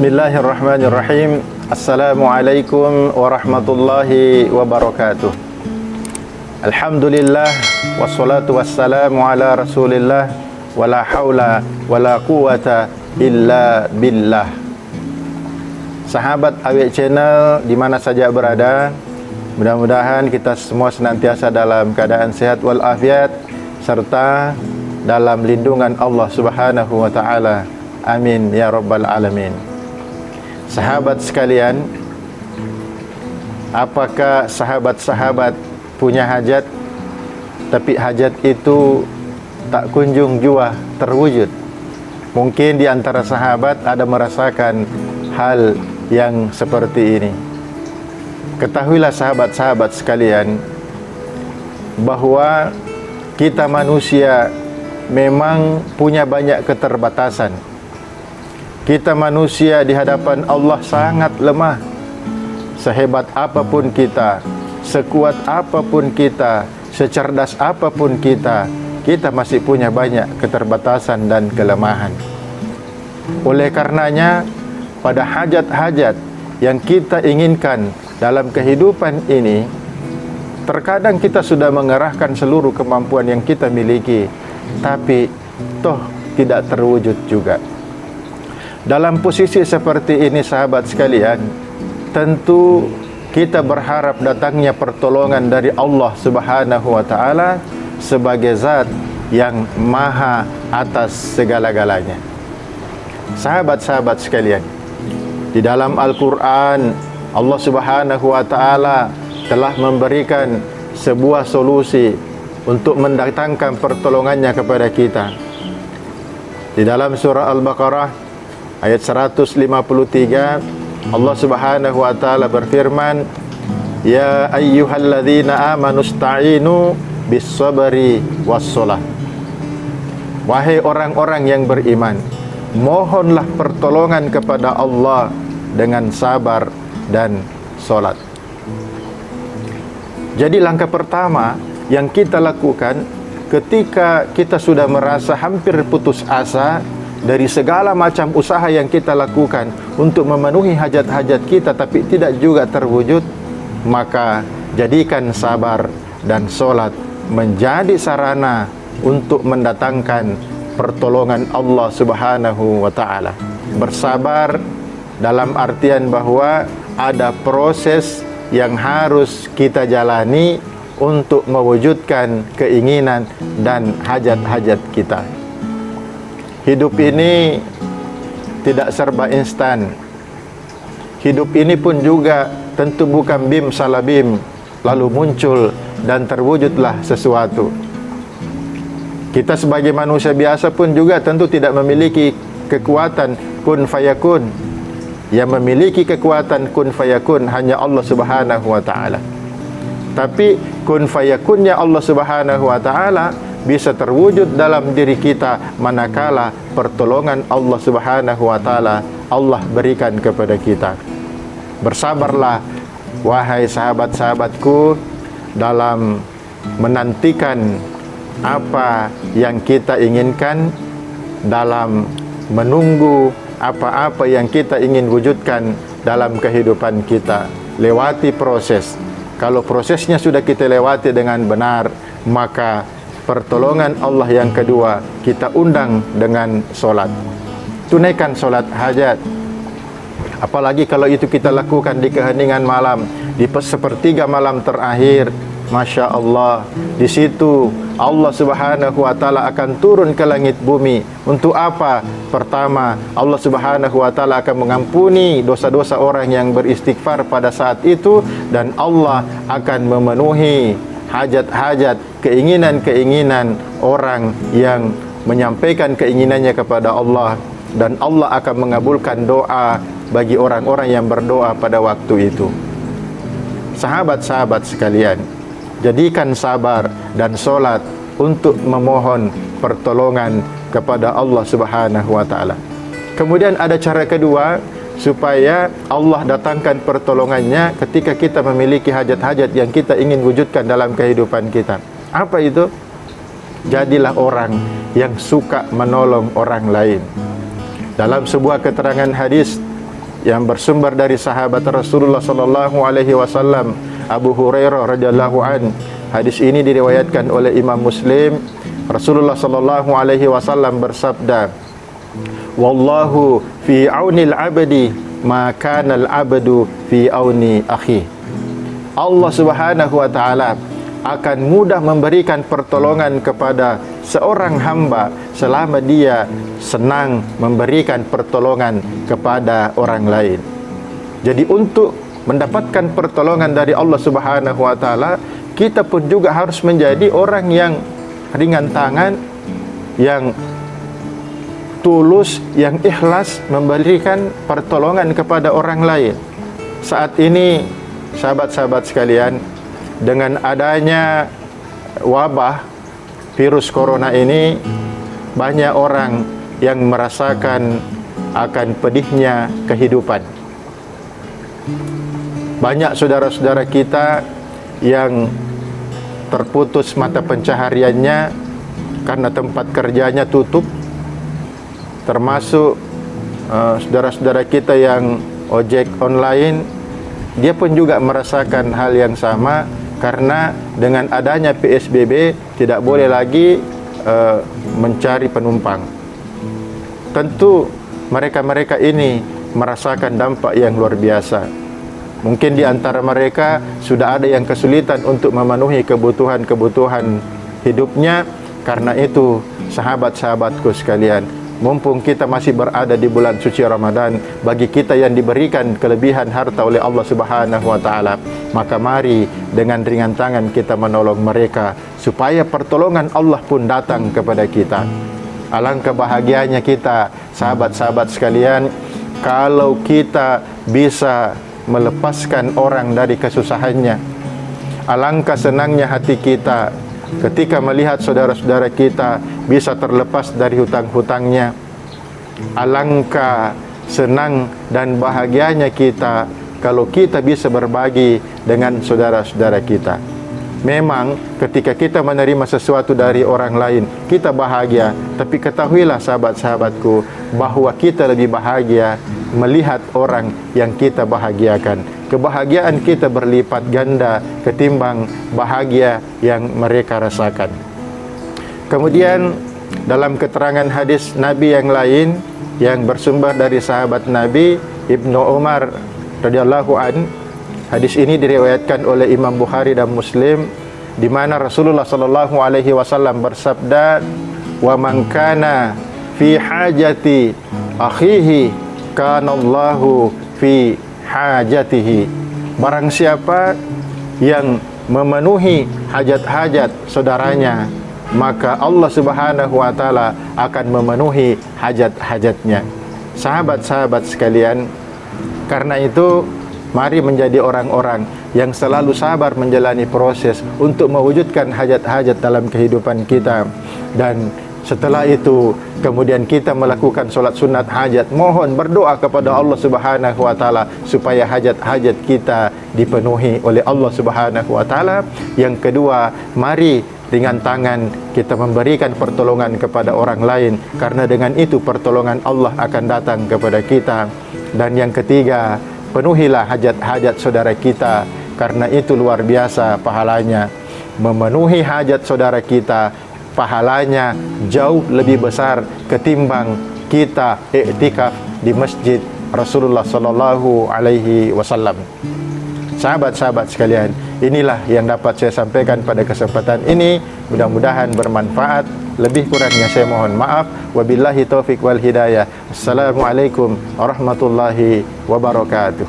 Bismillahirrahmanirrahim. Assalamualaikum warahmatullahi wabarakatuh. Alhamdulillah wassalatu wassalamu ala Rasulillah wala haula wala quwata illa billah. Sahabat Awake Channel di mana saja berada, mudah-mudahan kita semua senantiasa dalam keadaan sehat walafiat serta dalam lindungan Allah Subhanahu wa taala. Amin ya rabbal alamin. Sahabat sekalian, apakah sahabat-sahabat punya hajat, tapi hajat itu tak kunjung jua terwujud? Mungkin di antara sahabat ada merasakan hal yang seperti ini. Ketahuilah sahabat-sahabat sekalian, bahwa kita manusia memang punya banyak keterbatasan. Kita manusia di hadapan Allah sangat lemah. Sehebat apapun kita, sekuat apapun kita, secerdas apapun kita, kita masih punya banyak keterbatasan dan kelemahan. Oleh karenanya, pada hajat-hajat yang kita inginkan dalam kehidupan ini, terkadang kita sudah mengerahkan seluruh kemampuan yang kita miliki, tapi toh tidak terwujud juga. Dalam posisi seperti ini sahabat sekalian, tentu kita berharap datangnya pertolongan dari Allah Subhanahu wa taala sebagai zat yang maha atas segala-galanya. Sahabat-sahabat sekalian, di dalam Al-Quran Allah Subhanahu wa taala telah memberikan sebuah solusi untuk mendatangkan pertolongannya kepada kita. Di dalam surah Al-Baqarah ayat 153, Allah Subhanahu wa taala berfirman, "Ya ayyuhalladzina amanu ista'inu bis-sabri was-shalah." Wahai orang-orang yang beriman, mohonlah pertolongan kepada Allah dengan sabar dan solat. Jadi langkah pertama yang kita lakukan ketika kita sudah merasa hampir putus asa dari segala macam usaha yang kita lakukan untuk memenuhi hajat-hajat kita tapi tidak juga terwujud, maka jadikan sabar dan solat menjadi sarana untuk mendatangkan pertolongan Allah Subhanahu wa taala. Bersabar dalam artian bahwa ada proses yang harus kita jalani untuk mewujudkan keinginan dan hajat-hajat kita. Hidup ini tidak serba instan. Hidup ini pun juga tentu bukan bim salah bim lalu muncul dan terwujudlah sesuatu. Kita sebagai manusia biasa pun juga tentu tidak memiliki kekuatan kun fayakun. Yang memiliki kekuatan kun fayakun hanya Allah Subhanahu wa taala. Tapi kun fayakunnya Allah Subhanahu wa taala bisa terwujud dalam diri kita manakala pertolongan Allah Subhanahu wa taala Allah berikan kepada kita. Bersabarlah wahai sahabat-sahabatku dalam menantikan apa yang kita inginkan, dalam menunggu apa-apa yang kita ingin wujudkan dalam kehidupan kita. Lewati proses. Kalau prosesnya sudah kita lewati dengan benar, maka pertolongan Allah yang kedua kita undang dengan solat. Tunaikan solat hajat. Apalagi kalau itu kita lakukan di keheningan malam, di sepertiga malam terakhir, Masya Allah, di situ Allah Subhanahu wa taala akan turun ke langit bumi. Untuk apa? Pertama, Allah Subhanahu wa taala akan mengampuni dosa-dosa orang yang beristighfar pada saat itu, dan Allah akan memenuhi hajat-hajat, keinginan-keinginan orang yang menyampaikan keinginannya kepada Allah, dan Allah akan mengabulkan doa bagi orang-orang yang berdoa pada waktu itu. Sahabat-sahabat sekalian, jadikan sabar dan solat untuk memohon pertolongan kepada Allah Subhanahu wa taala. Kemudian ada cara kedua supaya Allah datangkan pertolongannya ketika kita memiliki hajat-hajat yang kita ingin wujudkan dalam kehidupan kita. Apa itu? Jadilah orang yang suka menolong orang lain. Dalam sebuah keterangan hadis yang bersumber dari sahabat Rasulullah sallallahu alaihi wasallam, Abu Hurairah radhiyallahu an. Hadis ini diriwayatkan oleh Imam Muslim. Rasulullah sallallahu alaihi wasallam bersabda, "Wallahu fi aunil abdi ma kana al-abdu fi auni akhi." Allah Subhanahu wa taala akan mudah memberikan pertolongan kepada seorang hamba selama dia senang memberikan pertolongan kepada orang lain. Jadi untuk mendapatkan pertolongan dari Allah Subhanahu wa taala, kita pun juga harus menjadi orang yang ringan tangan, yang tulus, yang ikhlas memberikan pertolongan kepada orang lain. Saat ini sahabat-sahabat sekalian, dengan adanya wabah virus corona ini, banyak orang yang merasakan akan pedihnya kehidupan. Banyak saudara-saudara kita yang terputus mata pencahariannya karena tempat kerjanya tutup, termasuk saudara-saudara kita yang ojek online. Dia pun juga merasakan hal yang sama, karena dengan adanya PSBB tidak boleh lagi mencari penumpang. Tentu mereka-mereka ini merasakan dampak yang luar biasa. Mungkin di antara mereka sudah ada yang kesulitan untuk memenuhi kebutuhan-kebutuhan hidupnya. Karena itu, sahabat-sahabatku sekalian, mumpung kita masih berada di bulan suci Ramadan, bagi kita yang diberikan kelebihan harta oleh Allah Subhanahu wa taala, maka mari dengan ringan tangan kita menolong mereka supaya pertolongan Allah pun datang kepada kita. Alangkah bahagianya kita, sahabat-sahabat sekalian, kalau kita bisa melepaskan orang dari kesusahannya. Alangkah senangnya hati kita ketika melihat saudara-saudara kita bisa terlepas dari hutang-hutangnya. Alangkah senang dan bahagianya kita kalau kita bisa berbagi dengan saudara-saudara kita. Memang ketika kita menerima sesuatu dari orang lain, kita bahagia. Tapi ketahuilah sahabat-sahabatku, bahwa kita lebih bahagia melihat orang yang kita bahagiakan. Kebahagiaan kita berlipat ganda ketimbang bahagia yang mereka rasakan. Kemudian dalam keterangan hadis Nabi yang lain yang bersumber dari sahabat Nabi Ibnu Umar radhiyallahu an, hadis ini diriwayatkan oleh Imam Bukhari dan Muslim, di mana Rasulullah sallallahu alaihi wasallam bersabda, "Wa man kana fi hajati akhihi kana Allahu fi hajatihi." Barang siapa yang memenuhi hajat-hajat saudaranya, maka Allah Subhanahu wa taala akan memenuhi hajat-hajatnya. Sahabat-sahabat sekalian, karena itu mari menjadi orang-orang yang selalu sabar menjalani proses untuk mewujudkan hajat-hajat dalam kehidupan kita. Dan setelah itu kemudian kita melakukan solat sunat hajat, mohon berdoa kepada Allah Subhanahu wa taala supaya hajat-hajat kita dipenuhi oleh Allah Subhanahu wa taala. Yang kedua, mari ringan tangan kita memberikan pertolongan kepada orang lain, karena dengan itu pertolongan Allah akan datang kepada kita. Dan yang ketiga, penuhilah hajat-hajat saudara kita, karena itu luar biasa pahalanya. Memenuhi hajat saudara kita, pahalanya jauh lebih besar ketimbang kita iktikaf di masjid Rasulullah sallallahu alaihi wasallam. Sahabat-sahabat sekalian, inilah yang dapat saya sampaikan pada kesempatan ini. Mudah-mudahan bermanfaat. Lebih kurangnya saya mohon maaf. Wabillahi taufik wal hidayah. Assalamualaikum warahmatullahi wabarakatuh.